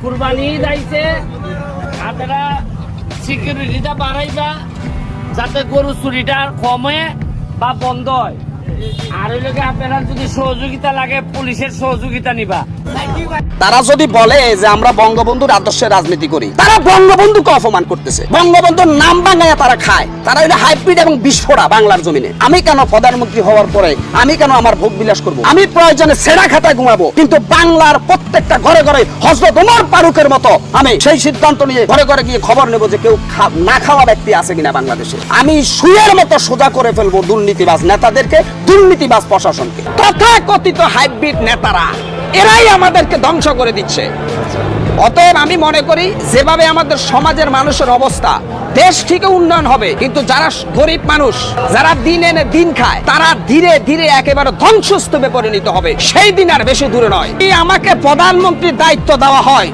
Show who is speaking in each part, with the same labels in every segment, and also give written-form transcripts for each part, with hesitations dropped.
Speaker 1: কুরবানি ঈদ আইছে, আপনারা সিকিউরিটিটা বাড়াইবা যাতে গরু চুরিটা কমে বা বন্ধ হয়। আর ওই লোকে আপনারা যদি সহযোগিতা লাগে পুলিশের সহযোগিতা নিবা।
Speaker 2: তারা যদি বলে যে আমরা বঙ্গবন্ধুর আদর্শে রাজনীতি করি, তারা বঙ্গবন্ধুকে অপমান করতেছে। বঙ্গবন্ধুর নাম ভাঙাইয়া তারা খায়। তারা হইলো হাইব্রিড এবং বিস্ফোরা বাংলার জমিনে। আমি কেন প্রধানমন্ত্রী হওয়ার পরে আমি কেন আমার ভোগ বিলাস করব? আমি প্রয়োজনে সেরা খাতায় ঘুমাবো, কিন্তু বাংলার প্রত্যেকটা ঘরে ঘরে হযরত ওমর ফারুকের মতো আমি সেই সিদ্ধান্ত নিয়ে ঘরে ঘরে গিয়ে খবর নেব যে কেউ না খাওয়া ব্যক্তি আছে কিনা বাংলাদেশে। আমি সুয়ের মতো সোজা করে ফেলবো দুর্নীতিবাজ নেতাদেরকে, দুর্নীতিবাজ প্রশাসনকে। তথাকথিত হাইব্রিড নেতারা এরাই আমাদেরকে ধ্বংস করে দিচ্ছে। অতএব আমি মনে করি যেভাবে আমাদের সমাজের মানুষের অবস্থা, দেশ থেকে উন্নয়ন হবে, কিন্তু যারা গরিব মানুষ, যারা দিন এনে দিন খায়, তারা ধীরে ধীরে একেবারে ধ্বংসস্তূপে পরিণত হবে। সেই দিন আর বেশি দূরে নয়। এই আমাকে প্রধানমন্ত্রীর দায়িত্ব দেওয়া হয়,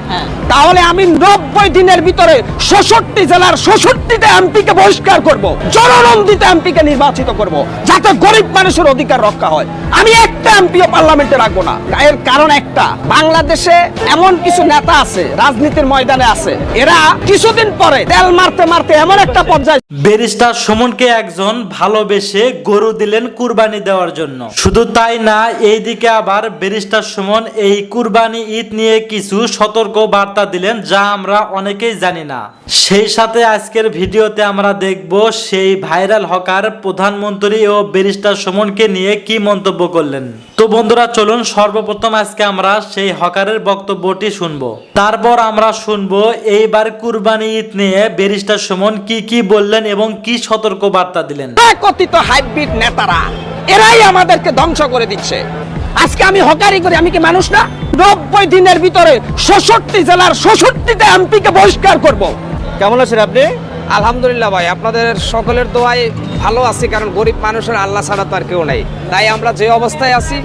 Speaker 2: তাহলে আমি 90 দিনের ভিতরে 66 জেলার 66টা এমপিকে বহিষ্কার করব, জননন্দিত এমপিকে নির্বাচিত করব, যাতে গরিব মানুষের অধিকার রক্ষা হয়। আমি একটা এমপিও পার্লামেন্টে রাখবো না। এর কারণ একটা, বাংলাদেশে এমন কিছু নেতা আছে, রাজনীতির ময়দানে আছে, এরা কিছুদিন পরে তেল মারতে মারতে এমন একটা পর্যায়ে।
Speaker 3: ব্যারিস্টার সুমনকে একজন ভালোবেসে গরু দিলেন কুরবানি দেওয়ার জন্য। শুধু তাই না, এইদিকে আবার ব্যারিস্টার সুমন এই কুরবানি ঈদ নিয়ে কিছু সতর্ক বার্তা দিলেন, যা আমরা অনেকেই জানি না। সেই সাথে আজকের ভিডিওতে আমরা দেখব সেই ভাইরাল হকার প্রধানমন্ত্রী ও ব্যারিস্টার সুমনকে নিয়ে কি মন্তব্য করলেন। তো বন্ধুরা চলুন সর্বপ্রথম আজকে আমরা সেই হকারের বক্তব্যটি শুনবো। তারপর আমরা শুনবো এইবার কুরবানি ঈদ নিয়ে ব্যারিস্টার সুমন কি কি বললেন এবং কি সতর্ক বার্তা দিলেন।
Speaker 2: কথিত হাইব্রিড নেতারা এরাই আমাদেরকে ধ্বংস করে দিচ্ছে। আজকে আমি হকারি করি, আমি কি মানুষ না? 90 দিনের ভিতরে 66 জেলার 66টা এমপিকে বহিষ্কার করব।
Speaker 4: কেমন আছেন আপনি?
Speaker 2: আলহামদুলিল্লাহ ভাই, আপনাদের সকলের দোয়ায় ভালো আছি, কারণ গরিব মানুষের আল্লাহ ছাড়া তো আর কেউ নাই। তাই আমরা যে অবস্থায় আছি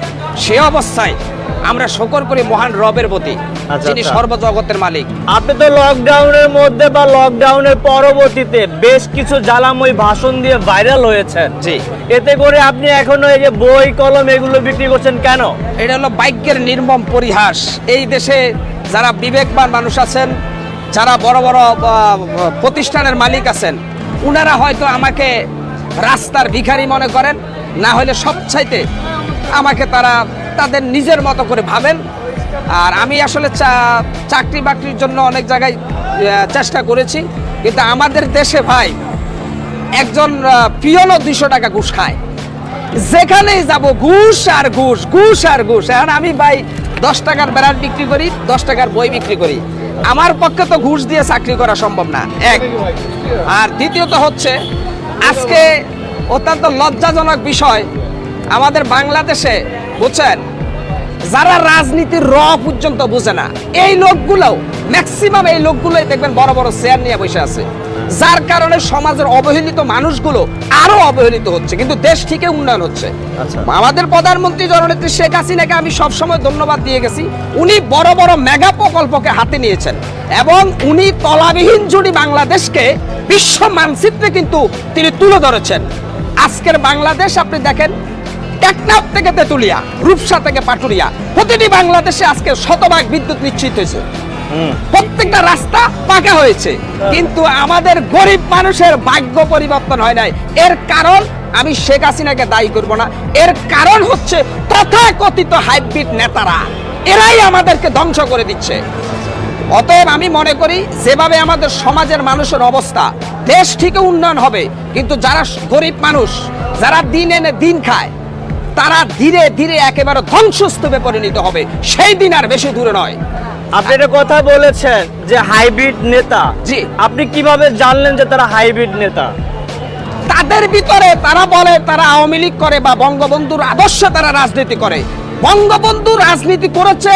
Speaker 2: সে অবস্থায় আমরা শুকর করি মহান রবের প্রতি, যিনি সর্বজগতের মালিক।
Speaker 4: আপনি তো লকডাউনের মধ্যে বা লকডাউনের পরবর্তীতে বেশ কিছু জ্বালাময় ভাষণ দিয়ে ভাইরাল হয়েছেন।
Speaker 2: জি।
Speaker 4: এতে করে আপনি এখনো এই যে বই কলম এগুলো বিক্রি করছেন কেন?
Speaker 2: এটা হলো ভাগ্যের নির্মম পরিহাস। এই দেশে যারা বিবেকবান মানুষ আছেন, যারা বড় বড় প্রতিষ্ঠানের মালিক আছেন, উনারা হয়তো আমাকে রাস্তার ভিখারি মনে করেন, না হলে সবচাইতে আমাকে তারা তাদের নিজের মতো করে ভাবেন। আর আমি আসলে চাকরি বাকরির জন্য অনেক জায়গায় চেষ্টা করেছি, কিন্তু আমাদের দেশে ভাই একজন পিয়নও 200 টাকা ঘুষ খায়। যেখানেই যাব ঘুষ আর ঘুষ, ঘুষ আর ঘুষ। এখন আমি ভাই 10 টাকার ব্যারাট বিক্রি করি, 10 টাকার বই বিক্রি করি। আমার পক্ষে তো ঘুষ দিয়ে চাকরি করা সম্ভব না, এক। আর দ্বিতীয়ত হচ্ছে, আজকে অত্যন্ত লজ্জাজনক বিষয়, আমাদের বাংলাদেশে বুঝছেন, যারা রাজনীতির পর্যন্ত বুঝে না, এই লোকগুলো ম্যাক্সিমাম এই লোকগুলোই দেখবেন বড় বড় চেয়ার নিয়ে বসে আছে, যার কারণে সমাজের অবহেলিত মানুষগুলো আরো অবহেলিত হচ্ছে, কিন্তু দেশ থেকে উন্নয়ন হচ্ছে। আমাদের প্রধানমন্ত্রী জননেত্রী শেখ হাসিনাকে আমি সবসময় ধন্যবাদ দিয়ে গেছি। উনি বড় বড় মেগা প্রকল্পকে হাতে নিয়েছেন এবং উনি তলাবিহীন জুড়ি বাংলাদেশকে বিশ্ব মানচিত্রে কিন্তু তিনি তুলে ধরেছেন। আজকের বাংলাদেশ আপনি দেখেন, টেকনাফ থেকে তেতুলিয়া, রূপসা থেকে পাটুরিয়া, প্রতিটি বাংলাদেশে আজকে শতভাগ বিদ্যুৎ নিশ্চিত হয়েছে, প্রত্যেকটা রাস্তা পাকা হয়েছে, কিন্তু আমাদের গরিব মানুষের ভাগ্য পরিবর্তন হয় নাই। এর কারণ আমি শেখ হাসিনাকে দায়ী করব না, এর কারণ হচ্ছে তথাকথিত হাইব্রিড নেতারা, এরাই আমাদেরকে ধ্বংস করে দিচ্ছে। অতএব আমি মনে করি যেভাবে আমাদের সমাজের মানুষের অবস্থা, দেশ থেকে উন্নয়ন হবে, কিন্তু যারা গরিব মানুষ, যারা দিন এনে দিন খায়, তারা ধীরে ধীরে একেবারে ধ্বংসস্তূপে পরিণত হবে। সেই দিন আর বেশি দূরে নয়।
Speaker 4: আপনি একটা কথা বলেছেন যে হাইব্রিড নেতা।
Speaker 2: জি।
Speaker 4: আপনি কিভাবে জানলেন যে তারা হাইব্রিড নেতা?
Speaker 2: তাদের ভিতরে তারা বলে তারা আওয়ামী লীগ করে বা বঙ্গবন্ধুর আদর্শে তারা রাজনীতি করে। বঙ্গবন্ধু রাজনীতি করেছে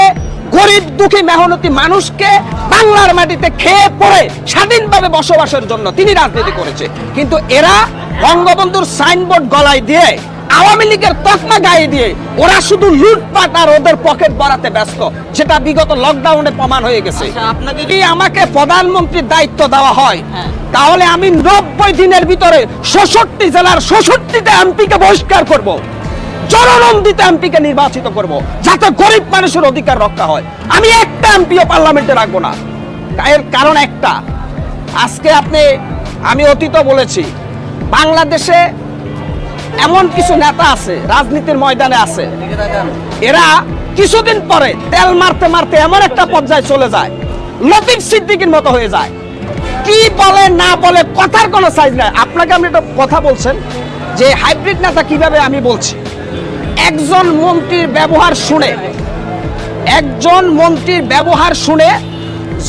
Speaker 2: গরিব দুঃখী মেহনতি মানুষকে বাংলার মাটিতে খেয়ে পড়ে স্বাধীনভাবে বসবাসের জন্য তিনি রাজনীতি করেছে, কিন্তু এরা বঙ্গবন্ধুর সাইনবোর্ড গলায় দিয়ে, আওয়ামী লীগের তকমা গায়ে দিয়ে ওরা শুধু লুটপাট আর ওদের পকেট ভরাতে ব্যস্ত, যেটা বিগত লকডাউনে প্রমাণ হয়ে গেছে। আপনাকে যদি আমাকে প্রধানমন্ত্রীর দায়িত্ব দেওয়া হয়, তাহলে আমি 90 দিনের ভিতরে 66 জেলার 66টা এমপিকে বহিষ্কার করব, জননন্দিত এমপিকে নির্বাচিত করব, যাতে গরিব মানুষের অধিকার রক্ষা হয়। আমি একটা এমপিও পার্লামেন্টে রাখবো না। এর কারণ একটা, আজকে আমি অতীত বলেছি, বাংলাদেশে এমন কিছু নেতা আছে, রাজনীতির ময়দানে আছে, এরা কিছুদিন পরে তেল মারতে মারতে এমন একটা পর্যায়ে চলে যায়, লতিফ সিদ্দিকীর মতো হয়ে যায়। কি বলে না বলে কথার কোনো সাইজ নাই। আপনাকে আমি একটা কথা বলছেন যে হাইব্রিড নেতা কিভাবে, আমি বলছি। একজন মন্ত্রীর ব্যবহার শুনে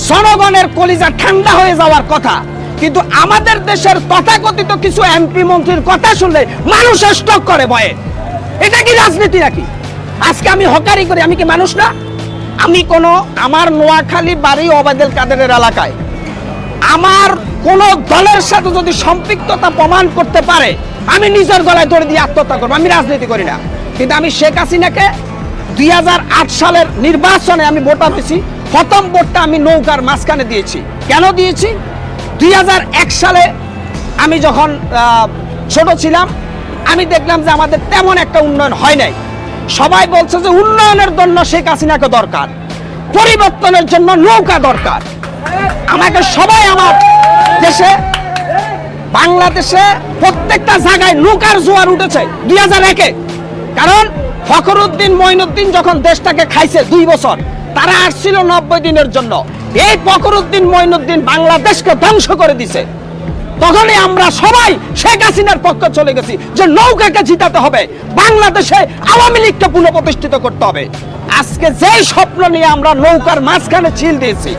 Speaker 2: জনগণের কলিজা ঠান্ডা হয়ে যাওয়ার কথা, কিন্তু আমাদের দেশের তথাকথিত কিছু এমপি মন্ত্রীর কথা শুনলে মানুষ স্টক করে ভয়ে। এটা কি রাজনীতি নাকি? আজকে আমি হকারি করি, আমি কি মানুষ না? আমার নোয়াখালী বাড়ি ওবায়দুল কাদেরের এলাকায়, আমার কোন দলের সাথে যদি সম্পৃক্ততা প্রমাণ করতে পারে, আমি নিজের গলায় দড়ি দিয়ে আত্মহত্যা করবো। আমি রাজনীতি করি না, কিন্তু আমি শেখ হাসিনাকে 2008 সালের নির্বাচনে আমি ভোটার হয়েছি। প্রথম ভোটটা আমি নৌকার মাঝখানে দিয়েছি। কেন দিয়েছি? 2001 সালে আমি যখন ছোট ছিলাম, আমি দেখলাম যে আমাদের তেমন একটা উন্নয়ন হয় নাই। সবাই বলছে যে উন্নয়নের জন্য শেখ হাসিনাকে দরকার, পরিবর্তনের জন্য নৌকা দরকার। আমাকে সবাই, আমার দেশে বাংলাদেশে প্রত্যেকটা জায়গায় নৌকার জোয়ার উঠেছে 2001-এ। কারণ ফখরুদ্দিন মঈনুদ্দিন যখন দেশটাকে খাইছে 2 বছর, তারা আসছিল 90 দিনের জন্য। এই ফখরুদ্দিন মঈনুদ্দিন বাংলাদেশকে ধ্বংস করে দিছে। তখনই আমরা সবাই শেখ হাসিনার পক্ষে চলে গেছি যে নৌকাকে জিতাতে হবে, বাংলাদেশে আওয়ামী লীগকে পুনঃপ্রতিষ্ঠিত করতে হবে। আজকে যেই স্বপ্ন নিয়ে আমরা নৌকার মাঝখানে ছিল দিয়েছি,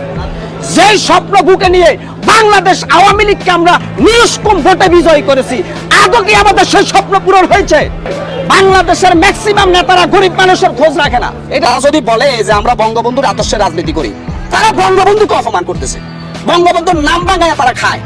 Speaker 2: যেই স্বপ্ন বুকে নিয়ে বাংলাদেশ আওয়ামী লীগকে আমরা নিষ্কুম ভোটে বিজয়ী করেছি, আদৌ কি আমাদের সেই স্বপ্ন পূরণ হয়েছে? বাংলাদেশের ম্যাক্সিমাম নেতারা গরিব মানুষের খোঁজ রাখে না। এটা যদি বলে যে আমরা বঙ্গবন্ধুর আদর্শে রাজনীতি করি, তারা বঙ্গবন্ধুকে অপমান করতেছে। বঙ্গবন্ধুর নাম ভাঙায় তারা খায়।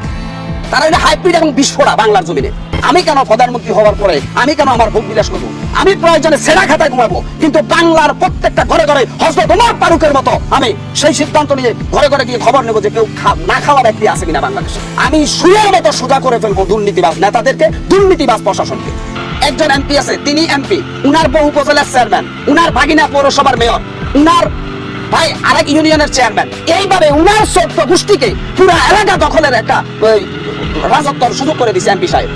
Speaker 2: তারা এটা হাইব্রিড এবং বিস্ফোরা বাংলার জমিনে। আমি কেন প্রধানমন্ত্রী হওয়ার পরে আমি কেন আমার ভোগ বিলাস করবো? আমি প্রয়োজনে সেরা খাতায় ঘুমাবো, কিন্তু বাংলার প্রত্যেকটা ঘরে ঘরে হযরত ওমর ফারুকের মতো আমি সেই সিদ্ধান্ত নিয়ে ঘরে ঘরে গিয়ে খবর নেবো যে কেউ না খাওয়া ব্যক্তি আছে কিনা বাংলাদেশে। আমি সুরের মতো সোজা করে ফেলবো দুর্নীতিবাজ নেতাদেরকে, দুর্নীতিবাজ প্রশাসনকে। একজন এমপি আছে, তিনি এমপি, উনার বউ উপজেলার চেয়ারম্যান, উনার ভাগিনা পৌরসভার মেয়র, উনার ভাই আরেক ইউনিয়নের চেয়ারম্যান। এইভাবে উনার চোদ্দ গোষ্ঠীকে পুরো এলাকা দখলের একটা রাজত্বর সুযোগ করে দিছে এমপি সাহেব।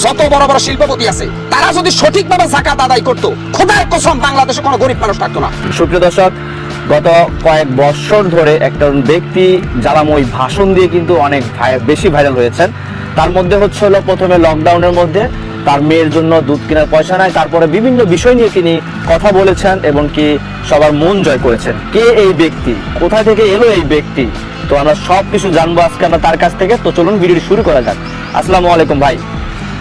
Speaker 2: যত বড় বড় শিল্পপতি আছে, তারা যদি সঠিকভাবে যাকাত আদায় করতো, খোদার কসম বাংলাদেশে কোনো গরিব মানুষ থাকতো না।
Speaker 4: সুপ্রিয় দর্শক, গত কয়েক বছর ধরে একটা ব্যক্তি জ্বালাময়ী ভাষণ দিয়ে কিন্তু অনেক বেশি ভাইরাল হয়েছেন। তার মধ্যে হলো প্রথমে লকডাউনের মধ্যে তার মেয়ের জন্য দুধ কেনার পয়সা নাই, তারপরে বিভিন্ন বিষয় নিয়ে তিনি কথা বলেছেন এবং কি সবার মন জয় করেছেন। কে এই ব্যক্তি, কোথা থেকে এলো এই ব্যক্তি, তো আমরা সবকিছু জানবো আজকে আমরা তার কাছ থেকে। তো চলুন ভিডিওটি শুরু করা যাক। আসসালামু আলাইকুম ভাই।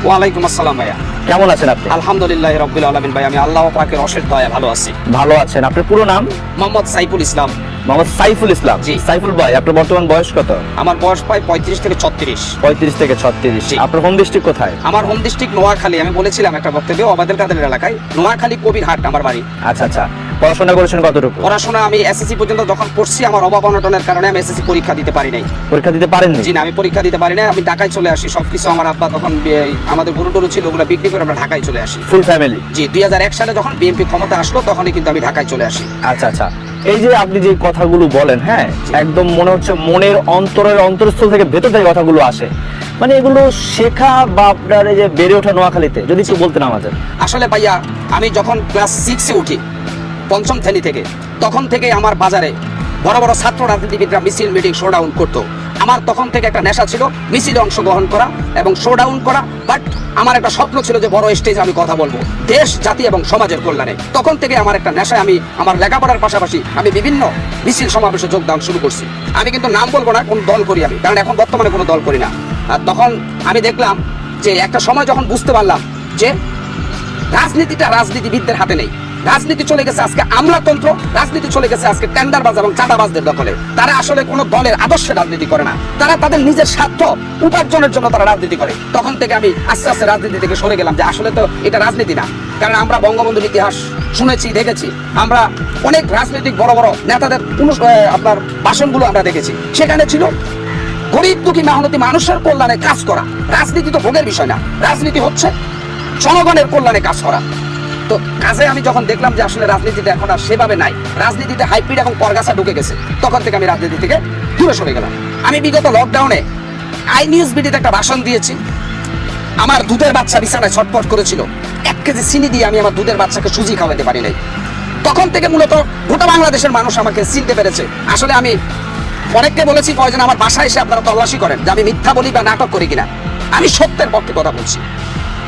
Speaker 2: ওয়ালাইকুম আসসালাম ভাইয়া।
Speaker 4: কেমন আছেন আপনি?
Speaker 2: আলহামদুলিল্লাহ রাব্বিল আলামিন ভাই, আমি আল্লাহ পাকের অশেষ দয়া ভালো আছি।
Speaker 4: ভালো আছেন? আপনার পুরো নাম?
Speaker 2: মোহাম্মদ সাইফুল ইসলাম।
Speaker 4: মোহাম্মদ সাইফুল ইসলাম।
Speaker 2: জি।
Speaker 4: সাইফুল ভাই, আপনার বর্তমান বয়স কত?
Speaker 2: আমার বয়স প্রায় 35 থেকে 36।
Speaker 4: 35 থেকে 36।
Speaker 2: জি।
Speaker 4: আপনার হোম ডিস্ট্রিক্ট কোথায়?
Speaker 2: আমার হোম ডিস্ট্রিক্ট নোয়াখালী। আমি বলেছিলাম একটা বক্তব্যে, ওবায়দুল কাদের এলাকায়, নোয়াখালী কবিরহাট আমার বাড়ি।
Speaker 4: আচ্ছা আচ্ছা, পড়াশোনা করেছেন কতটুকু?
Speaker 2: পড়াশোনা আমি এসএসসি পর্যন্ত যখন পড়ছি, আমার অভাব অনটনের কারণে আমি এসএসসি পরীক্ষা দিতে পারি নাই।
Speaker 4: পরীক্ষা দিতে পারেননি?
Speaker 2: জি না, আমি পরীক্ষা দিতে পারি নাই। আমি ঢাকায় চলে আসি। সবকিছু আমার আব্বা তখন আমাদের গরু টরু ছিল, ওগুলো বিক্রি করে আমরা ঢাকায় চলে আসি।
Speaker 4: Full family?
Speaker 2: জি, 2001 সালে যখন বিএনপি ক্ষমতা আসলো, তখনই কিন্তু আমি ঢাকায় চলে আসি।
Speaker 4: আচ্ছা আচ্ছা, এই যে আপনি যে কথাগুলো বলেন, হ্যাঁ, একদম মনে হচ্ছে মনের অন্তরস্থল থেকে ভেতর থেকে কথাগুলো আসে। মানে এগুলো শেখা বা আপনার এই যে বেড়ে ওঠা নোয়াখালীতে, যদি একটু বলতেন আমাদের।
Speaker 2: আসলে ভাইয়া, আমি যখন ক্লাস 6-এ উঠি, পঞ্চম শ্রেণী থেকে, তখন থেকে আমার বাজারে বড় বড় ছাত্র রাজনীতিবিদরা মিছিল মিটিং শোডাউন করতো। আমার তখন থেকে একটা নেশা ছিল মিছিলে অংশগ্রহণ করা এবং শোডাউন করা। বাট আমার একটা স্বপ্ন ছিল যে বড় স্টেজে আমি কথা বলবো দেশ, জাতি এবং সমাজের কল্যাণে। তখন থেকে আমার একটা নেশায় আমি আমার লেখাপড়ার পাশাপাশি আমি বিভিন্ন মিছিল সমাবেশে যোগদান শুরু করছি। আমি কিন্তু নাম বলবো না কোন দল করি আমি, কারণ এখন বর্তমানে কোনো দল করি না। আর তখন আমি দেখলাম যে একটা সময় যখন বুঝতে পারলাম যে রাজনীতিটা রাজনীতিবিদদের হাতে নেই, রাজনীতি চলে গেছে আজকে আমলাতন্ত্র, রাজনীতি চলে গেছে আজকে টেন্ডারবাজ এবং চাঁদাবাজদের দখলে। তারা আসলে কোনো দলের আদর্শে রাজনীতি করে না, তারা তাদের নিজের স্বার্থ উপার্জনের জন্য তারা রাজনীতি করে। তখন থেকে আমি আস্তে আস্তে রাজনীতি থেকে সরে গেলাম, যে আসলে তো এটা রাজনীতি না। কারণ আমরা বঙ্গবন্ধুর ইতিহাস শুনেছি, দেখেছি, আমরা অনেক রাজনৈতিক বড় বড় নেতাদের আপনার ভাষণগুলো আমরা দেখেছি। সেখানে ছিল গরিব দুঃখী মেহনতি মানুষের কল্যাণে কাজ করা। রাজনীতি তো ভোগের বিষয় না, রাজনীতি হচ্ছে জনগণের কল্যাণে কাজ করা। তো কাজে আমি যখন দেখলাম যে আসলে রাজনীতিতে এখন আর সেভাবে নাই, রাজনীতিতে হাইব্রিড এবং পরগাছা ঢুকে গেছে, তখন থেকে আমি রাজনীতি থেকে দূরে সরে গেলাম। আমি বিগত লকডাউনে আই নিউজ বিডিতে একটা ভাষণ দিয়েছি। আমার দুধের বাচ্চা বিছানায় ছটফট করেছিল, 1 কেজি চিনি দিয়ে আমি আমার দুধের বাচ্চাকে সুজি খাওয়াতে পারি নাই। তখন থেকে মূলত গোটা বাংলাদেশের মানুষ আমাকে চিনতে পেরেছে। আসলে আমি অনেককে বলেছি, প্রয়োজন আমার বাসায় এসে আপনারা তল্লাশি করেন যে আমি মিথ্যা বলি বা নাটক করি কিনা। আমি সত্যের পক্ষে কথা বলছি।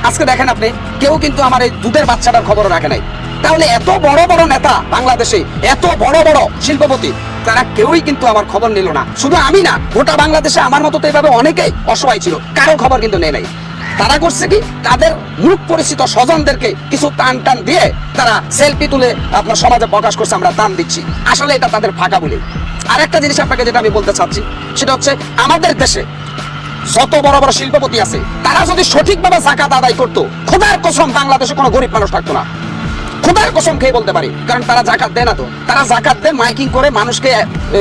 Speaker 2: আজকে দেখেন আপনি, কেউ কিন্তু আমার এই দুধের বাচ্চাটার খবর রাখে নাই। তাহলে এত বড় বড় নেতা বাংলাদেশে, এত বড় বড় শিল্পপতি, তারা কেউই কিন্তু আমার খবর নিল না। শুধু আমি না, গোটা বাংলাদেশে আমার মতো তো এভাবে অনেকেই অসহায় ছিল, কারো খবর কিন্তু নেই নাই। তারা করছে কি, তাদের মুখ পরিচিত স্বজনদেরকে কিছু টান টান দিয়ে তারা সেলফি তুলে আপনার সমাজে প্রকাশ করছে আমরা দান দিচ্ছি। আসলে এটা তাদের ফাঁকা বলে। আরেকটা জিনিস আপনাকে যেটা আমি বলতে চাচ্ছি, সেটা হচ্ছে আমাদের দেশে যত বড় বড় শিল্পপতি আছে, তারা যদি সঠিকভাবে জাকাত আদায় করতো, খোদার কসম বাংলাদেশে কোনো গরিব মানুষ থাকতো না। খোদার কসম খেয়ে বলতে পারি, কারণ তারা জাকাত দেয় না। তো তারা জাকাত দেয় মাইকিং করে, মানুষকে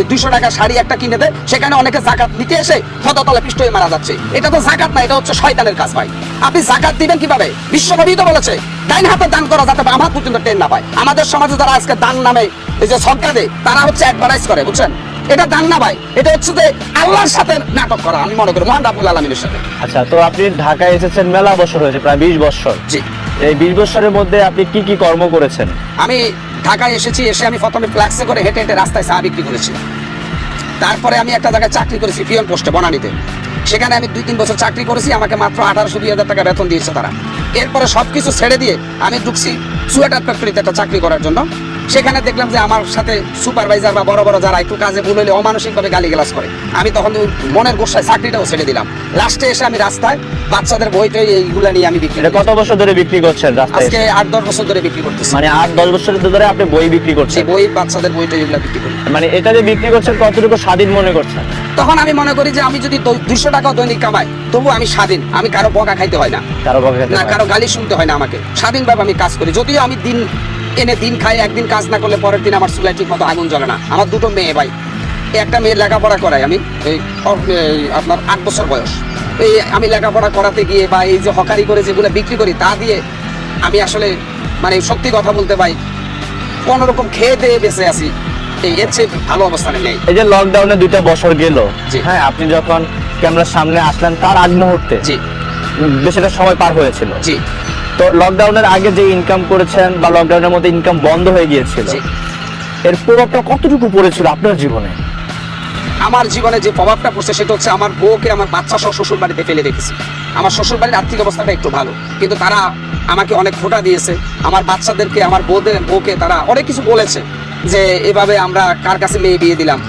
Speaker 2: 200 টাকা শাড়ি একটা কিনে দেয়, সেখানে অনেকে জাকাত নিতে এসে পদতলে পিষ্ট হয়ে মারা যাচ্ছে। এটা তো জাকাত না, এটা হচ্ছে শয়তানের কাজ ভাই। আপনি জাকাত দিবেন কিভাবে? বিশ্বনবী তো বলেছে ডাইন হাতে দান করা যাতে বাম হাত পর্যন্ত টেন না পায়। আমাদের সমাজে যারা আজকে দান নামে এই যে সদকা দেয়, তারা হচ্ছে অ্যাডভার্টাইজ করে, বুঝছেন? এটা দান না ভাই, এটা হচ্ছে যে আল্লাহর সাথে নাটক করা, আমি মনে করি মহান রাব্বুল আলামিনের সাথে।
Speaker 4: আচ্ছা, তো আপনি ঢাকায় এসেছেন মেলা বছর হয়েছে, প্রায় 20 বছর।
Speaker 2: জি।
Speaker 4: এই 20 বছরের মধ্যে আপনি কি কি কর্ম করেছেন?
Speaker 2: আমি ঢাকায় এসেছি, এসে আমি প্রথমে ফ্ল্যাক্সে করে হেঁটে হেঁটে রাস্তায় চা বিক্রি করেছি। তারপরে আমি একটা জায়গায় চাকরি করেছি পিয়ন পোস্টে বনানীতে। সেখানে আমি 2-3 বছর চাকরি করেছি, আমাকে মাত্র 1800-2000 টাকা বেতন দিয়েছে তারা। এরপরে সবকিছু ছেড়ে দিয়ে আমি ঢুকছি সোয়েটার ফ্যাক্টরিতে একটা চাকরি করার জন্য। সেখানে দেখলাম যে আমার সাথে সুপারভাইজার বা বড় বড় যারা একটু কাজে ভুল হলে অমানসিকভাবে গালিগালাজ করে। আমি তখন মনের গোসায় চাকরিটাও ছেড়ে দিলাম। লাস্টে এসে আমি রাস্তায় বাচ্চাদের বই টই এইগুলো নিয়ে আমি বিক্রি।
Speaker 4: এটা কত বছর ধরে বিক্রি করছেন রাস্তায়?
Speaker 2: আজকে 8-10 বছর ধরে বিক্রি করতেছি।
Speaker 4: মানে 8-10 বছর ধরে আপনি বই বিক্রি করছেন?
Speaker 2: বই, বাচ্চাদের বই টই এগুলো বিক্রি করি।
Speaker 4: মানে এটা যে বিক্রি করছেন কতটুকু স্বাধীন মনে করছেন?
Speaker 2: তখন আমি মনে করি যে আমি যদি 200 টাকা দৈনিক কামাই, তবু আমি স্বাধীন। আমি কারো বকা খাইতে হয় না, কারো গালি শুনতে হয় না, আমাকে স্বাধীনভাবে আমি কাজ করি। যদিও আমি দিন এনে দিন খাই, একদিন কাজ না করলে পরের দিন আমার চুলায় ঠিক মতো আগুন জ্বলে না। আমার 2টো মেয়ে ভাই, একটা মেয়ের লেখাপড়া করাই আমি, এই আপনার 8 বছর বয়স। এই আমি লেখাপড়া করাতে গিয়ে বা এই যে হকারি করে যেগুলো বিক্রি করি, তা দিয়ে আমি আসলে মানে সত্যি কথা বলতে পাই কোনো রকম খেয়ে দিয়ে বেঁচে আছি। এর চেয়ে ভালো অবস্থানে নেই।
Speaker 4: এই যে লকডাউনে 2টা বছর গেল,
Speaker 2: জি।
Speaker 4: হ্যাঁ, আপনি যখন ক্যামেরার সামনে আসলেন তার আগ মুহূর্তে
Speaker 2: জি
Speaker 4: বেশ একটা সময় পার হয়েছিল।
Speaker 2: জি।
Speaker 4: তো লকডাউনের আগে যে ইনকাম করেছেন বা লকডাউনের মধ্যে ইনকাম বন্ধ হয়ে গিয়েছিল,
Speaker 2: জি।
Speaker 4: এর প্রভাবটা কতটুকু পড়েছিল আপনার জীবনে?
Speaker 2: আমার জীবনে যে প্রভাবটা পড়ছে সেটা হচ্ছে আমার বউকে আমার বাচ্চা সহ শ্বশুর বাড়িতে ফেলে রেখেছি। আমার শ্বশুর বাড়ির আর্থিক অবস্থাটা একটু ভালো, কিন্তু তারা আমাকে অনেক খোটা দিয়েছে। আমার বাচ্চাদেরকে, আমার বউকে তারা অনেক কিছু বলেছে যে এভাবে আমরা কার কাছে মেয়ে বিয়ে দিলাম,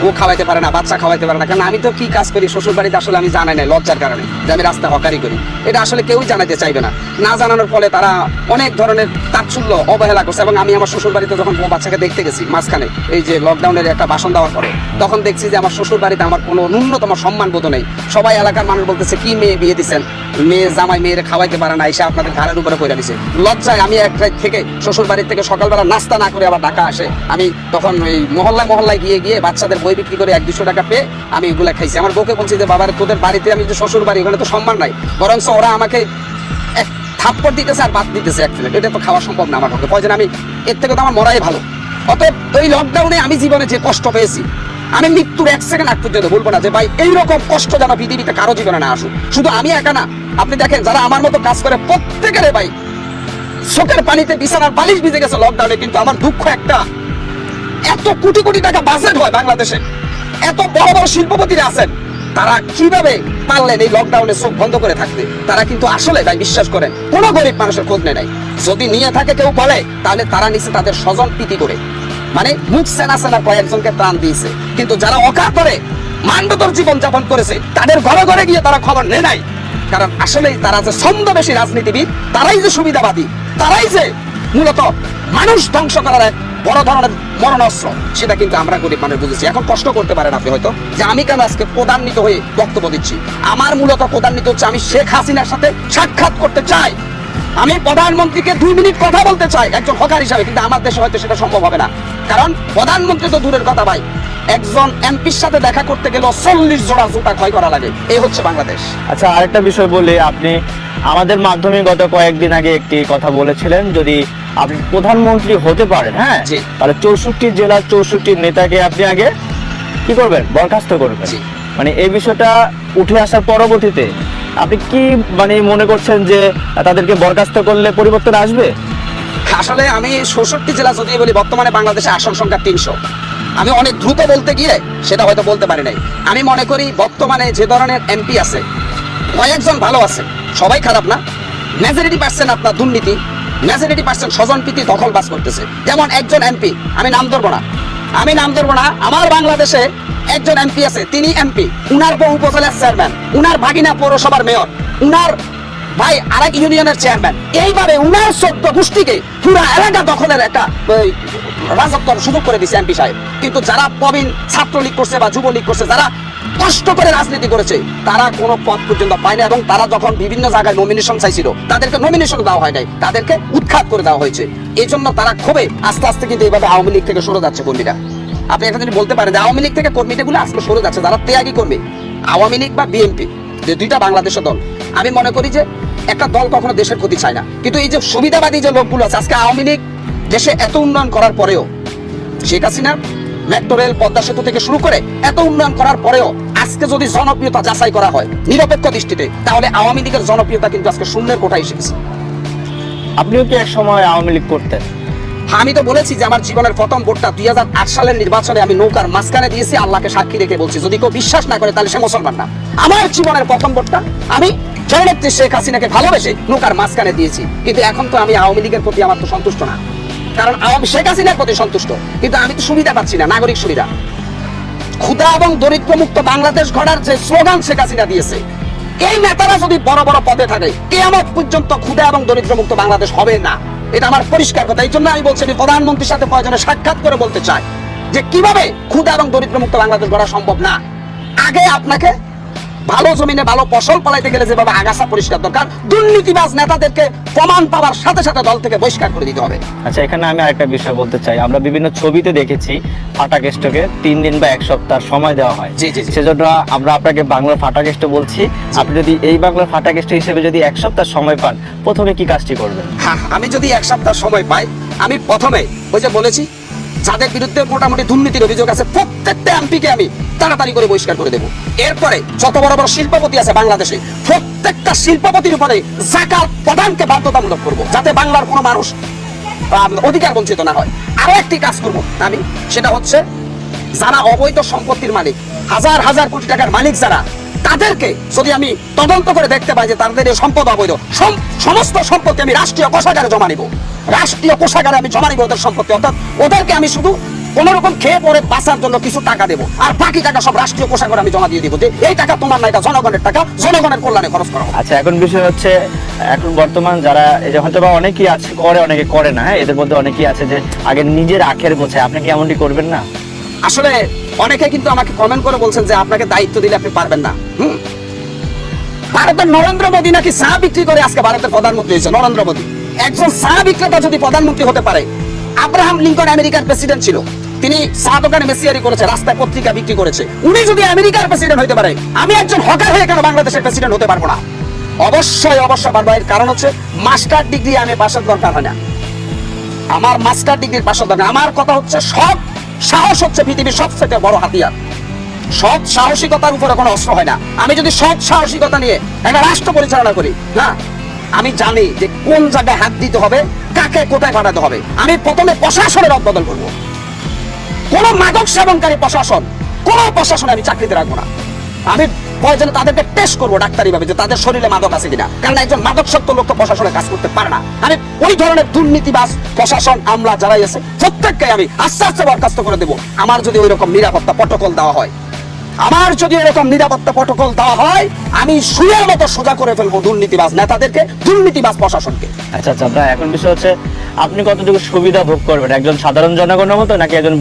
Speaker 2: ও খাওয়াইতে পারে না, বাচ্চা খাওয়াইতে পারে না। কারণ আমি তো কি কাজ করি শ্বশুর বাড়িতে আসলে আমি জানাই না, লজ্জার কারণে, যে আমি রাস্তা হকারি করি। এটা আসলে কেউই জানাতে চাইবে না। না জানানোর ফলে তারা অনেক ধরনের তাচ্ছল্য অবহেলা করছে। এবং আমি আমার শ্বশুর বাড়িতে যখন বাচ্চাকে দেখতে গেছি মাঝখানে, এই যে লকডাউনের একটা ভাষণ দেওয়ার পরে, তখন দেখছি যে আমার শ্বশুর বাড়িতে আমার কোনো ন্যূনতম সম্মান বোধ নেই। সবাই এলাকার মানুষ বলতেছে কি মেয়ে বিয়ে দিচ্ছেন, মেয়ে জামাই মেয়েরে খাওয়াইতে পারে না, এসে আপনাদের ঘাড়ের উপরে পড়ে দিছে। লজ্জায় আমি এক রাত থেকে শ্বশুর বাড়ির থেকে সকালবেলা নাস্তা না করে আবার ঢাকা আসে, আমি তখন ওই মহল্লায় গিয়ে বাচ্চাদের বই বিক্রি করে 100-200 টাকা পেয়ে আমি এগুলা খাইছি। আমার বউকে বলছি যে বাবার তোদের বাড়িতে আমি যে শ্বশুর বাড়ি, ওখানে তো সম্মান নাই, বরং ওরা আমাকে এক থাপ্পড় দিতেছে আর ভাত দিতেছে 1 প্লেট। এটা তো খাওয়া সম্ভব না আমার পক্ষে। প্রয়োজন আমি এর থেকে তো আমার মরাই ভালো। অতএব ওই লকডাউনে আমি জীবনে যে কষ্ট পেয়েছি, আমি মৃত্যুর 1 সেকেন্ড আগ পর্যন্ত বলবো না যে ভাই এইরকম কষ্ট যেন পৃথিবীতে কারো জীবনে না আসুক। শুধু আমি একা না, আপনি দেখেন যারা আমার মতো কাজ করে প্রত্যেকের ভাই চোখের পানিতে বিছানার বালিশ ভিজে গেছে লকডাউনে। কিন্তু আমার দুঃখ একটা, এত কোটি কোটি টাকা বাজেট হয় বাংলাদেশে, এত বড় বড় শিল্পপতিরা আছেন, তারা কিভাবে পারলেন এই লকডাউনে চোখ বন্ধ করে থাকতে? তারা কিন্তু আসলে ভাই বিশ্বাস করেন কোনো গরিব মানুষের খোঁজ নেয় নাই। যদি নিয়ে থাকে কেউ বলে, তাহলে তারা নিচে তাদের স্বজন প্রীতি করে, মানে মুখ সেনা কয়েকজনকে প্রাণ দিয়েছে। কিন্তু যারা অকাতরে মানবতর জীবন যাপন করেছে, তাদের ঘরে ঘরে গিয়ে তারা খবর নেয় নাই। কারণ আসলেই তারা যে ছন্দবেশী রাজনীতিবিদ, তারাই যে সুবিধাবাদী, তারাই যে মূলত মানুষ ধ্বংস করার এক বড় ধরনের মরণাস্ত্র, সেটা কিন্তু আমরা গরিব মানুষ বুঝেছি। এখন কষ্ট করতে পারেন আপনি হয়তো যে আমি কেন আজকে প্রধান্বিত হয়ে বক্তব্য দিচ্ছি। আমার মূলত প্রধান্বিত হচ্ছে আমি শেখ হাসিনার সাথে সাক্ষাৎ করতে চাই, আমি প্রধানমন্ত্রীকে 2 মিনিট কথা বলতে চাই একজন হকার হিসাবে। কিন্তু আমার দেশে হয়তো সেটা সম্ভব হবে না, কারণ প্রধানমন্ত্রী তো দূরের কথা ভাই, একজন এমপির সাথে দেখা করতে গেলেও 40 জোড়া জুতা ক্ষয় করা লাগে। এই হচ্ছে বাংলাদেশ।
Speaker 4: আচ্ছা, আরেকটা বিষয় বলি, আপনি আমাদের মাধ্যমে গত কয়েকদিন আগে একটি কথা বলেছিলেন, যদি আপনি প্রধানমন্ত্রী হতে পারেন, হ্যাঁ,
Speaker 2: জি।
Speaker 4: তাহলে 64 জেলার 64 নেতাকে আপনি আগে কি করবেন, বরখাস্ত করবেন।
Speaker 2: জি।
Speaker 4: মানে এই বিষয়টা উঠে আসার পরবর্তীতে আপনি কি মানে মনে করছেন যে তাদেরকে বরখাস্ত করলে পরিবর্তন আসবে?
Speaker 2: আসলে আমি 66 জেলা যদি বলি, বর্তমানে বাংলাদেশে আসন সংখ্যা 300। আমি অনেক দ্রুত বলতে গিয়ে সেটা হয়তো বলতে পারি নাই। আমি মনে করি বর্তমানে যে ধরনের এমপি আছে, কয়েকজন ভালো আছে, সবাই খারাপ না। মেজরিটি পার্সেন্ট আপনার দুর্নীতি, মেজরিটি পার্সেন্ট স্বজনপ্রীতি দখলবাজ করতেছে। যেমন একজন এমপি, আমি নাম ধরবো না, আমার বাংলাদেশে একজন এমপি আছে, তিনি এমপি, উনার বউ উপজেলার চেয়ারম্যান, উনার ভাগিনা পৌরসভার মেয়র, উনার ভাই আরেক ইউনিয়নের চেয়ারম্যান। এইভাবে উনার 14 গোষ্ঠীকে পুরো এলাকা দখলের একটা রাজত্ব সুযোগ করে দিচ্ছে এমপি সাহেব। কিন্তু যারা প্রবীণ ছাত্রলীগ করছে বা যুবলীগ করছে, যারা কষ্ট করে রাজনীতি করেছে, তারা কোনো পদ পর্যন্ত পায় না। এবং তারা যখন বিভিন্ন জায়গায় নমিনেশন চাইছিল, তাদেরকে নমিনেশন দেওয়া হয় নাই, তাদেরকে উৎখাত করে দেওয়া হয়েছে। এই জন্য তারা ক্ষোভে আস্তে আস্তে কিন্তু এইভাবে আওয়ামী লীগ থেকে সরে যাচ্ছে কর্মীরা। আপনি একটা যদি বলতে পারেন যে আওয়ামী লীগ থেকে কর্মীগুলো আজকে সরে যাচ্ছে, যারা ত্যাগী কর্মী, আওয়ামী লীগ বা বিএনপি, যে দুইটা বাংলাদেশের দল। আমি মনে করি যে একটা দল কখনো দেশের ক্ষতি চায় না, কিন্তু এই যে সুবিধাবাদী যে লোকগুলো আছে, আজকে আওয়ামী লীগ দেশে এত উন্নয়ন করার পরেও, শেখ হাসিনা মেট্রো রেল, পদ্মা সেতু থেকে শুরু করে এত উন্নয়ন করার পরেও আজকে যদি জনপ্রিয়তা যাচাই করা হয় নিরপেক্ষ দৃষ্টিতে, তাহলে আওয়ামী লীগের জনপ্রিয়তা কিন্তু আজকে শূন্যের কোঠায় এসেছে।
Speaker 4: আপনিও কি এক সময় আওয়ামী লীগ করতেন?
Speaker 2: আমি তো বলেছি যে আমার জীবনের প্রথম ভোটটা 2008 সালের নির্বাচনে আমি নৌকার মাঝখানে দিয়েছি। আল্লাহকে সাক্ষী রেখে বলছি, যদি কেউ বিশ্বাস না করে তাহলে সে মুসলমান না। আমার জীবনের প্রথম ভোটটা আমি জননেত্রী শেখ হাসিনাকে ভালোবেসে নৌকার মাঝখানে দিয়েছি। কিন্তু এখন তো আমি আওয়ামী লীগের প্রতি আমার তো সন্তুষ্ট না, কারণ শেখ হাসিনার প্রতি সন্তুষ্ট, কিন্তু আমি তো সুবিধা পাচ্ছি না, নাগরিক সুবিধা। ক্ষুধা এবং দরিদ্র মুক্ত বাংলাদেশ গড়ার যে স্লোগান শেখ হাসিনা দিয়েছে, এই নেতারা যদি বড় বড় পদে থাকে, কিয়ামত পর্যন্ত ক্ষুধা এবং দরিদ্র মুক্ত বাংলাদেশ হবে না। এটা আমার পরিষ্কার কথা। এই জন্য আমি বলছি, আমি প্রধানমন্ত্রীর সাথে প্রয়োজনে সাক্ষাৎ করে বলতে চাই যে কিভাবে ক্ষুধা এবং দরিদ্র মুক্ত বাংলাদেশ গড়া সম্ভব না। আগে আপনাকে ভালো জমিনে ভালো ফসল ফলাইতে গেলে যেভাবে আগাছা পরিষ্কার দরকার, দুর্নীতিবাজ নেতাদেরকে প্রমাণ পাওয়ার সাথে সাথে দল থেকে বহিষ্কার করে দিতে হবে।
Speaker 4: আচ্ছা, এখানে আমি আরেকটা বিষয় বলতে চাই। আমরা বিভিন্ন ছবিতে দেখেছি ফাটাকেষ্টকে 3 দিন বা 1 সপ্তাহ সময় দেওয়া হয়।
Speaker 2: জি, জি, জি।
Speaker 4: সেজন্য আমরা আপনাকে বাংলার ফাটাকেষ্ট বলছি। আপনি যদি এই বাংলার ফাটাকেষ্ট হিসেবে যদি 1 সপ্তাহ সময় পান, প্রথমে কি কাজটি করবেন?
Speaker 2: হ্যাঁ, আমি যদি 1 সপ্তাহ সময় পাই, আমি প্রথমে ওই যে বলেছি, যাদের বিরুদ্ধে মোটামুটি দুর্নীতির অভিযোগ আছে প্রত্যেকটা এমপিকে আমি তাড়াতাড়ি করে বহিষ্কার করে দেবো। এরপরে যত বড় বড় শিল্পপতি আছে বাংলাদেশে, প্রত্যেকটা শিল্পপতির উপরে যাকাত প্রদানকে বাধ্যতামূলক করবো, যাতে বাংলার কোনো মানুষ অধিকার বঞ্চিত না হয়। আরো একটি কাজ করবো আমি, সেটা হচ্ছে যারা অবৈধ সম্পত্তির মালিক, হাজার হাজার কোটি টাকার মালিক যারা, তাদেরকে যদি আমি তদন্ত করে দেখতে পাই যে তাদের এই সম্পদ অবৈধ, সমস্ত সম্পত্তি আমি রাষ্ট্রীয় কোষাগারে জমা নিব। রাষ্ট্রীয় কোষাগারে আমি জমা নিব ওদের সম্পত্তি। অর্থাৎ ওদেরকে আমি শুধু কোন রকম খেয়ে পরে বাঁচার জন্য কিছু টাকা দেবো, আর বাকি টাকা সব রাষ্ট্রীয় কোষাগারে আমি জমা দিয়ে দিব, যে এই টাকা তোমার না, এটা জনগণের টাকা, জনগণের কল্যাণে খরচ করা হবে।
Speaker 4: আচ্ছা, এখন বিষয় হচ্ছে, এখন বর্তমান যারা এই যে হয়তো বা অনেকেই আছে করে, অনেকে করে না, হ্যাঁ, এদের মধ্যে অনেকেই আছে যে আগে নিজের আখের গোছায়। আপনি কি এমনটি করবেন না?
Speaker 2: আসলে অনেকে কিন্তু আমাকে কমেন্ট করে বলছেন যে আপনাকে দায়িত্ব দিলে আপনি পারবেন না। ভারতের নরেন্দ্র মোদী নাকি চা বিক্রি করে আজকে ভারতের প্রধানমন্ত্রী হয়েছে। নরেন্দ্র মোদী একজন চা বিক্রেতা যদি প্রধানমন্ত্রী হতে পারে, আব্রাহাম লিঙ্কন আমেরিকার প্রেসিডেন্ট ছিল, তিনি চা দোকানে মেসিয়ারি করেছে, রাস্তায় পত্রিকা বিক্রি করেছে। উনি যদি আমেরিকার প্রেসিডেন্ট হতে পারে, আমি একজন হকার হয়ে কেন বাংলাদেশের প্রেসিডেন্ট হতে পারবো না? অবশ্যই অবশ্যই পারবো। এর কারণ হচ্ছে মাস্টার ডিগ্রি আমি পাশের দরকার হয় না, আমার মাস্টার ডিগ্রির পাশের দরকার। আমার কথা হচ্ছে সব সাহস হচ্ছে পৃথিবীর সবচেয়ে বড় হাতিয়ার। সৎ সাহসিকতার উপরে কোনো অস্ত্র হয় না। আমি যদি সৎ সাহসিকতা নিয়ে একটা রাষ্ট্র পরিচালনা করি, না, আমি জানি যে কোন জায়গায় হাত দিতে হবে, কাকে কোথায় পাঠাতে হবে। আমি প্রথমে প্রশাসনের রদবদল করবো। কোন মাদক সেবনকারী প্রশাসন, কোন প্রশাসনে আমি চাকরিতে রাখবো না। আমি প্রয়োজনে তাদেরকে টেস্ট করবো ডাক্তারি ভাবে যে তাদের শরীরে মাদক আছে কিনা, কারণ একজন মাদকসক্ত লোক তো প্রশাসনে কাজ করতে পারে না। আমি ওই ধরনের দুর্নীতিবাজ প্রশাসন আমলা যারাই আছে প্রত্যেককে আমি আস্তে আস্তে বরখাস্ত করে দেবো। আমার যদি ওই রকম নিরাপত্তা প্রটোকল দেওয়া হয়, আমি সুয়ের মতো সোজা করে ফেলবো দুর্নীতিবাজ নেতাদেরকে, দুর্নীতিবাজ প্রশাসনকে।
Speaker 4: আচ্ছা আচ্ছা, আপনার এখন বিষয় হচ্ছে আপনি কতটুকু সুবিধা ভোগ করবেন, একজন সাধারণ জনগণের মতো নাকি একজন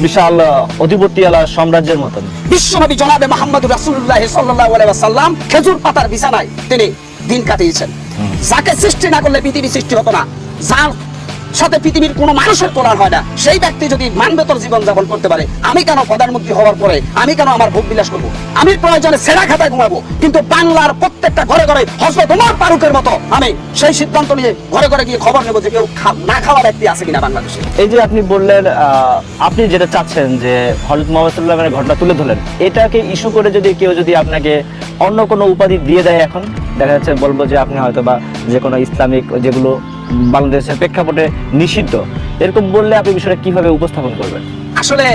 Speaker 4: বিশাল অধিপতিওয়ালা সাম্রাজ্যের মতন?
Speaker 2: বিশ্বনবী জনাবে মুহাম্মদুর রাসূলুল্লাহ সাল্লাল্লাহু আলাইহি ওয়াসাল্লাম খেজুর পাতার বিছানায় তিনি দিন কাটিয়েছেন। যাকে সৃষ্টি না করলে পৃথিবী সৃষ্টি হতো না, যার সাথে পৃথিবীর কোনো মানুষের তুলনা হয় না। সেই ব্যক্তি যদি মানবেতর জীবন যাপন করতে পারে, আমি কেন প্রধানমন্ত্রী হওয়ার পরে আমি কেন আমার ভোগ বিলাস করবো? আমি প্রয়োজনে ছেঁড়া খাতায় ঘুমাবো, কিন্তু বাংলার প্রত্যেকটা ঘরে ঘরে হযরত ওমর ফারুকের মতো আমি সেই সিদ্ধান্ত নিয়ে ঘরে ঘরে গিয়ে খবর নেবো যে কেউ না খাওয়া ব্যক্তি আছে কিনা বাংলাদেশে।
Speaker 4: এই যে আপনি বললেন আপনি যেটা চাচ্ছেন যে হযরত মুহাম্মদ সাল্লাল্লাহু আলাইহি ওয়াসাল্লামের ঘটনা তুলে ধরলেন, এটাকে ইস্যু করে যদি কেউ যদি আপনাকে অন্য কোনো উপাধি দিয়ে দেয়, এখন দেখা যাচ্ছে বলবো যে আপনি হয়তো বা যে কোনো ইসলামিক যেগুলো বাংলাদেশের প্রেক্ষাপটে নিষিদ্ধ, এরকম বললে আপনি বিষয়টা কিভাবে উপস্থাপন করবেন?
Speaker 2: আসলে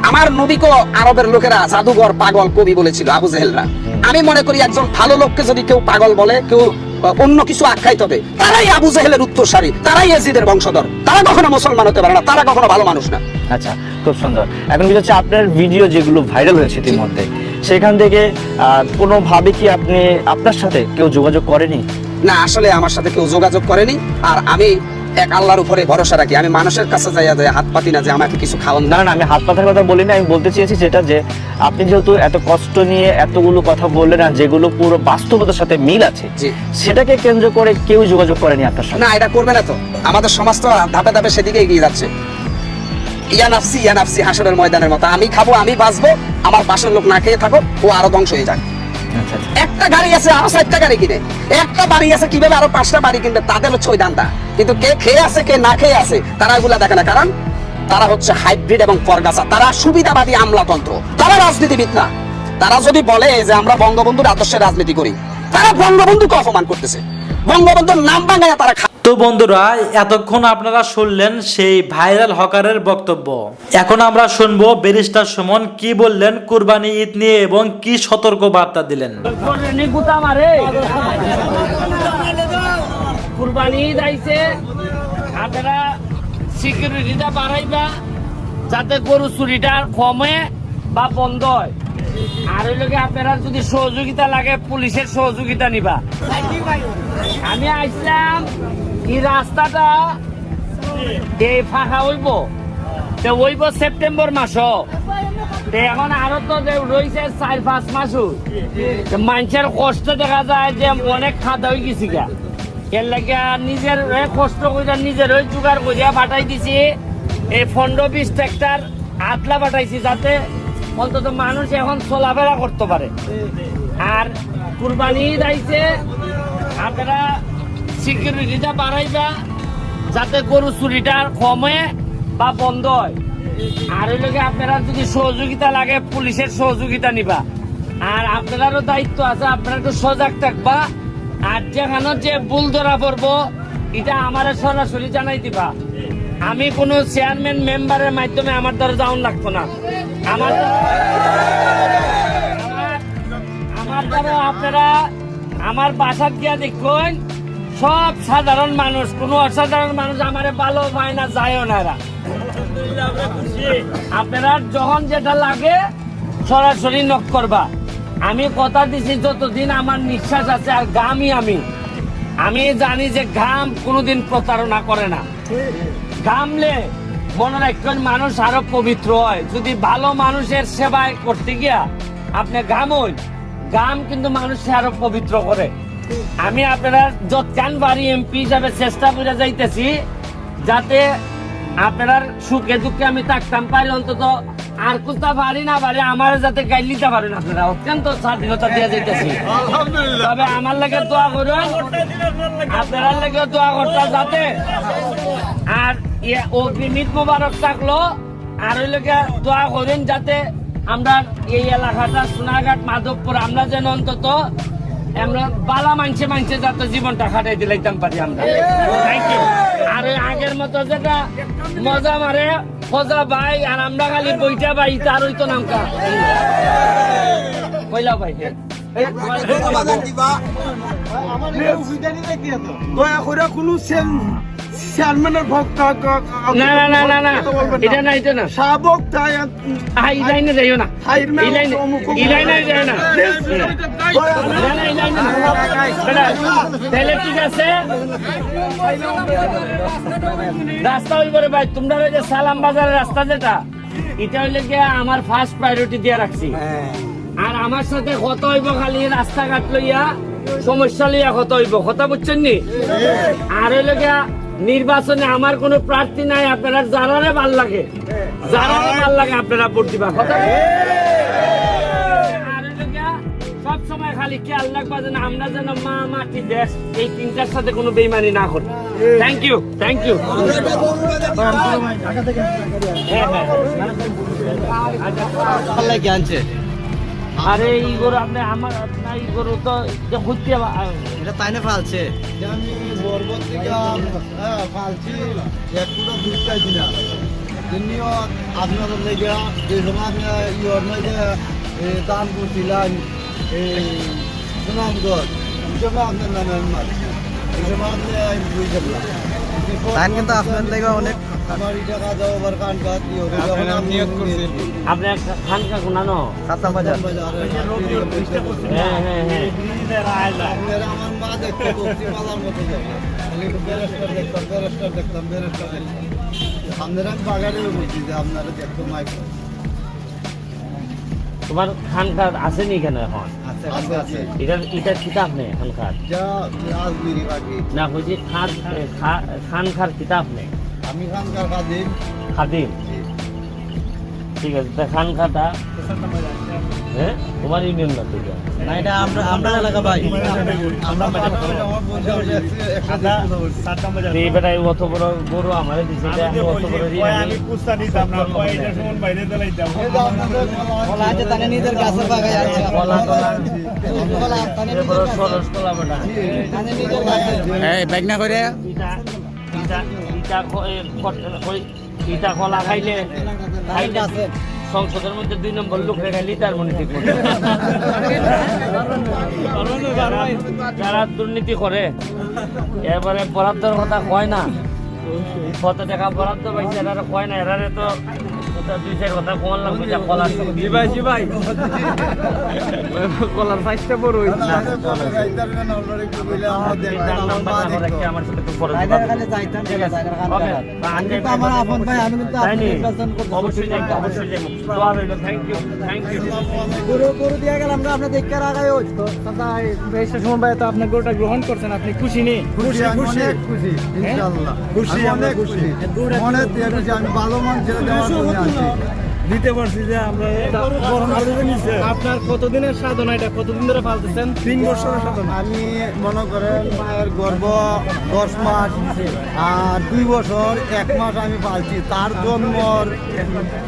Speaker 2: আমার নবীকে আরবের লোকেরা জাদুঘর, পাগল, কবি বলেছিল, আবু জেহেলরা। আমি মনে করি একজন ভালো লোককে যদি কেউ পাগল বলে, কেউ অন্য কিছু আখ্যায়িত হবে, তারাই আবু জেহেলের উত্তরসারী, তারাই ইয়াজিদের বংশধর। তারা কখনো মুসলমান হতে পারে না, তারা কখনো ভালো মানুষ না।
Speaker 4: আচ্ছা, খুব সুন্দর। এখন বিষয় হচ্ছে আপনার ভিডিও যেগুলো ভাইরাল হয়েছে ইতিমধ্যে, সেখান থেকে কোনোভাবে কি আপনি আপনার সাথে কেউ যোগাযোগ করেনি?
Speaker 2: না, আসলে আমার সাথে কেউ যোগাযোগ করেনি। আর আমি এক আল্লাহর উপরে ভরসা রাখি। আমি মানুষের কাছে যাইয়া যায় হাত পাতি না যে আমাকে কিছু খাওয়ান।
Speaker 4: না না, আমি হাত পাতার কথা বলিনি। আমি বলতে চেয়েছি যেটা, যে আপনি যেহেতু এত কষ্ট নিয়ে এতগুলো কথা বললেন আর যেগুলো পুরো বাস্তবতার সাথে মিল আছে, সেটাকে কেন্দ্র করে কেউ যোগাযোগ করেনি আপনার সাথে?
Speaker 2: না, এটা করবে না তো। আমাদের সমাজ তো ধাপে ধাপে সেদিকে এগিয়ে যাচ্ছে। ইয়া নাফসি হাসরের ময়দানের মতো। আমি খাবো, আমি বাঁচবো, আমার পাশের লোক না খেয়ে থাকো, ও আরো ধ্বংস হয়ে যাক। একটা গাড়ি আছে, আরো 4টা গাড়ি কিনে, একটা বাড়ি আছে, কিভাবে আরো 5টা বাড়ি কিনবে, তাদের হচ্ছে ওই দান্দা। কিন্তু কে খেয়ে আছে, কে না খেয়ে আছে, তারা এগুলা দেখে না। কারণ তারা হচ্ছে হাইব্রিড এবং পরগাছা, তারা সুবিধাবাদী আমলাতন্ত্র, তারা রাজনীতিবিদ না। তারা যদি বলে যে আমরা বঙ্গবন্ধুর আদর্শে রাজনীতি করি, তারা বঙ্গবন্ধুকে অপমান করতেছে। বঙ্গবন্ধুর নাম ভাঙায় তারা।
Speaker 3: তো বন্ধুরা, এতক্ষণ আপনারা শুনলেন সেই ভাইরাল হকারের বক্তব্য। এখন আমরা শুনবো ব্যারিস্টার সুমন কি বললেন কুরবানি ঈদ নিয়ে এবং কি সতর্ক বার্তা দিলেন।
Speaker 1: কুরবানি ঈদ আইছে, আপনারা সিকিউরিটিটা বাড়াইবা যাতে গরু চুরিটা কমে বা বন্ধ হয়। আর ওই লোকে আপনারা যদি সহযোগিতা লাগে, পুলিশের সহযোগিতা নিবা। আমি আইসলাম এই রাস্তাটা এই ফাঁকা হইব, হইব সেপ্টেম্বর মাস। এখন আরো তো রয়েছে 4-5 মাস। মানুষের কষ্ট দেখা যায় যে অনেক খাদা হয়ে গেছি গা। এর লাগে নিজের কষ্ট করে নিজের ওই জোগাড় করিয়া পাঠাই দিছি। এই 15-20 ট্রাক্টর আতলা পাঠাইছি, যাতে অন্তত মানুষ এখন চলাফেরা করতে পারে। আর কুরবানি ঈদ আইছে, আপনারা সিকিউরিটিটা বাড়াইবা যাতে গরু চুরিটা কমে বা বন্ধ হয়। আর ওই লোকে আপনারা যদি সহযোগিতা লাগে, পুলিশের সহযোগিতা নিবা। আর আপনারারও দায়িত্ব আছে, আপনারা একটু সজাগ থাকবা। আর যেখানে যে ভুল ধরা পড়বো, এটা আমার সরাসরি জানাই দিবা। আমি কোনো চেয়ারম্যান মেম্বারের মাধ্যমে আমার দ্বারা যাওয়ান লাগতো না। আমার দ্বারা আপনারা আমার বাসা গিয়া দেখুন, সব সাধারণ মানুষ, কোনো অসাধারণ মানুষ আমারে ভালো পায় না, যায়ও না। আপনারা যখন যেটা লাগে সরাসরি নক করবা। আমি কথা দিছি, যতদিন আমার নিঃশ্বাস আছে আর ঘামই আমি জানি যে ঘাম কোনোদিন প্রতারণা করে না। ঘামলে মনে রাখবেন মানুষ আরো পবিত্র হয়। যদি ভালো মানুষের সেবায় করতে গিয়া আপনি ঘাম কিন্তু মানুষকে আরো পবিত্র করে। আমি আপনারা যতক্ষণ পারি এমপি হিসাবে চেষ্টা করে যাইতেছি, যাতে আপনার সুখে দুঃখে আমি থাকতাম পারি। অন্তত আর কোথা পারি না পারি আমার যাতে গাইল নিতে পারেন আপনারা, অত্যন্ত স্বাধীনতা দিয়ে যাইতেছি। তবে আমার লাগে দোয়া করুন, আপনার লাগে দোয়া করতে যাতে। আর অগ্রিমিত মোবারক থাকলো। আর ওই লোকে দোয়া করেন যাতে আমরা এই এলাকাটা সোনাঘাট, মাধবপুর, আমরা যেন অন্তত আমরা বালা মানছে যাতে জীবনটা খাটাই দিলাইতাম পারি আমরা। Thank you. আর ওই আগের মতো যেটা মজা মারে ফজা ভাই আর আমরা খালি বইটা ভাই, তার ওই তো নামকা কইলা ভাই।
Speaker 5: দয়া করে কোনো চেয়ারম্যানের ভক্ত
Speaker 1: না না না না না, এটা না, এটা না,
Speaker 5: শাবক তাই
Speaker 1: এই লাইনে যাইও না, এই লাইনে যাইও না, তাহলে ঠিক আছে। রাস্তা ওই করে ভাই, তোমরা ওই যে সালাম বাজারের রাস্তা যেটা, এটা হইলে গিয়ে আমার ফার্স্ট প্রায়োরিটি দিয়ে রাখছি। আর আমার সাথে কত হইব খালি রাস্তাঘাট লইয়া সমস্যা লইয়া কত হইব, কথা বুঝছেন নি? আর হইলে গিয়া নির্বাচনে আমার কোনো প্রার্থী নাই, আপনারা যারারে ভাল লাগে আপনারা ভোট দিবা। কথা সব সময় খালি খেয়াল রাখবা যেন আমরা যেন মা মাটি দেশ এই তিনটার সাথে কোনো বেইমানি না করি। Thank you. আরে এই গরু আপনি আমার আপনার এই গরু তো ঘুরতে
Speaker 6: এটা তাই না ফালছে
Speaker 5: আমি বরবত থেকে ফালছি একটু দুধ চাইছি না এমনিও আপনাদের লেগে যে সময় আপনি ইয়র মধ্যে দান করছিলেন এই সুনামগঞ্জ এই সময় আপনার নামের মাছ এই সময় আপনি বুঝলাম
Speaker 6: তাই কিন্তু আপনার লেগে অনেক
Speaker 5: আমার এটা কাজ আবার কান কাজ নিয়োগ করছেন
Speaker 1: আপনি খানকা গুনানো
Speaker 6: সাতটা বাজার
Speaker 1: হ্যাঁ
Speaker 5: আমার মা দেখতে বলছি মালার মতো দেখতাম আপনারা বাগানে বলছি যে আপনারা দেখতো মাইক
Speaker 1: তোমার খানকার আসেনি কেন এখন?
Speaker 5: আছে
Speaker 1: এটা কিতাব নেই খানকার
Speaker 5: যা রাজমিরি বাকি
Speaker 1: না বুঝি খানকার কিতাব নেই।
Speaker 5: আমি খানকার খাদিম
Speaker 1: খাদিম ঠিক আছে, তা খানকাটা হ্যাঁ তোমার ইউনিয়ন না তো এটা?
Speaker 6: না এটা আমরা এলাকা ভাই আমরা
Speaker 1: এই বেটায় অত বড় গরু আমারে দিছে, এটা আমি অত বড় ঋণ আমি
Speaker 6: বলা আছে তানে নিজের গাছের বাগায় আছে
Speaker 1: কলা বড় সরস কলা বেটা
Speaker 6: তানে নিজের গাছের এই ব্যাগ না করে
Speaker 1: ইটা কলা খাইলে
Speaker 6: আছে
Speaker 1: সংসদের মধ্যে 2 নম্বর লোক রেখে লিটার মনে ঠিক যারা দুর্নীতি করে এবারে বরাদ্দর কথা কয় না, কত টাকা বরাদ্দ পাইছে এরা কয় না, এরারে তো 2-4 কথা কমান লাগবে যা কলার ভাই কলার সাইজটা বড় হইছে না আমার সাথে একটু পরে
Speaker 6: খালি যাইতাম আমার আপন ভাই আমি কিন্তু নির্বাচন করতে
Speaker 1: অবশ্যই দোয়া রইল। থ্যাংক ইউ
Speaker 6: গরু দিয়ে গেলাম আমরা আপনি দেখতে আগায় ওই তো দাদা এই সময় ভাই তো আপনি গরুটা গ্রহণ করছেন, আপনি খুশি নেই?
Speaker 5: খুশি ইনশাআল্লাহ খুশি অনেক খুশি মনে দিয়ে আমি ভালো মান ছেড়ে দেওয়ার জন্য আছি
Speaker 6: দিতে পারছি যে আমরা আপনার কতদিনের সাধনা, এটা কতদিন ধরে পালতেছেন?
Speaker 5: 3 বছরের সাধনা। আমি মনে করেন মায়ের গর্ভ 10 মাস আর 2 বছর 1 মাস আমি পালছি। তার জন্মর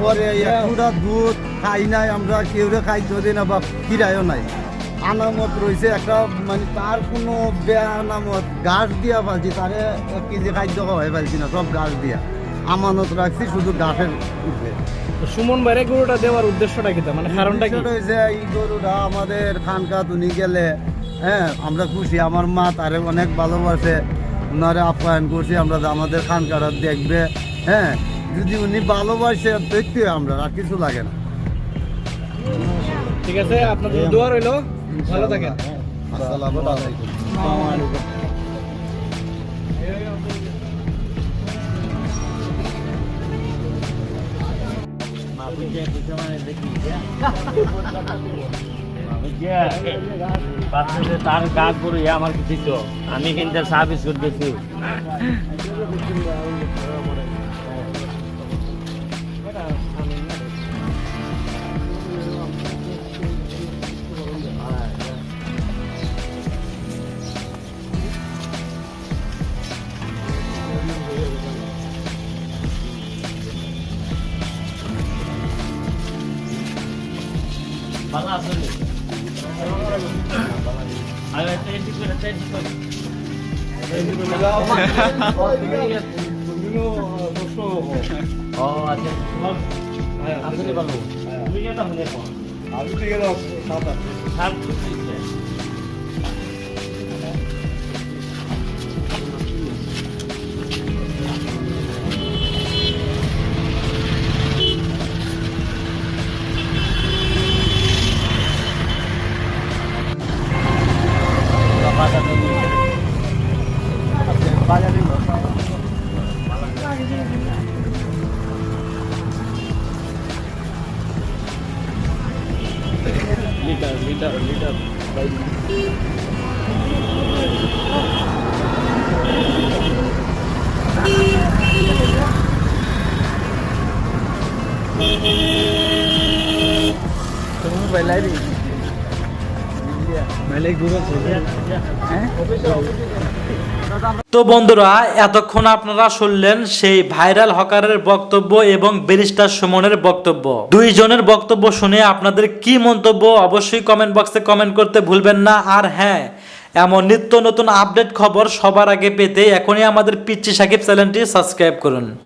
Speaker 5: পরে একটা দুধ খাই নাই আমরা, কেউ খাইতে দিই না বা কিরায়ও নাই। আনামত রয়েছে একটা, মানে তার কোনো বেআনামত ঘাস দিয়া পালছি, তারে 1 কেজি খাদ্য খাওয়াই পালছি না, সব ঘাস দিয়া আমানত রাখছি শুধু ঘাসের উপরে।
Speaker 6: সুমন ভাইরে গরুটা দেওয়ার উদ্দেশ্যটা কি, মানে কারণটা কি?
Speaker 5: হয়েছে এই গরুটা আমাদের খানকা তুনি গেলে হ্যাঁ আমরা খুশি, আমার মা তারে অনেক ভালোবাসে, ওনারে আপ্যায়ন করছি আমরা যে আমাদের খানকাটা দেখবে। হ্যাঁ যদি উনি ভালোবাসে দেখতে আমরা আর কিছু লাগে না।
Speaker 6: ঠিক আছে, আপনাদের দোয়া রইলো, ভালো থাকেন।
Speaker 5: আসসালামু আলাইকুম।
Speaker 1: তার গা করে আমার কিছু তো আমি কিন্তু চা বিস্কুট বেশি ভালো আসলে আর টেন্টি করে ও আচ্ছা আসলে ভালো তুমি এটা মনে করো
Speaker 5: আমি ঠিক আছে
Speaker 1: সাত লিটার
Speaker 3: তো বন্ধুরা, এতক্ষণ আপনারা শুনলেন সেই ভাইরাল হকারের বক্তব্য এবং ব্যারিস্টার সুমনের বক্তব্য। দুইজনের বক্তব্য শুনে আপনাদের কি মন্তব্য অবশ্যই কমেন্ট বক্সে কমেন্ট করতে ভুলবেন না। আর হ্যাঁ, এমন নিত্য নতুন আপডেট খবর সবার আগে পেতে এখনই আমাদের পিচ্চি সাকিব চ্যানেলটি সাবস্ক্রাইব করুন।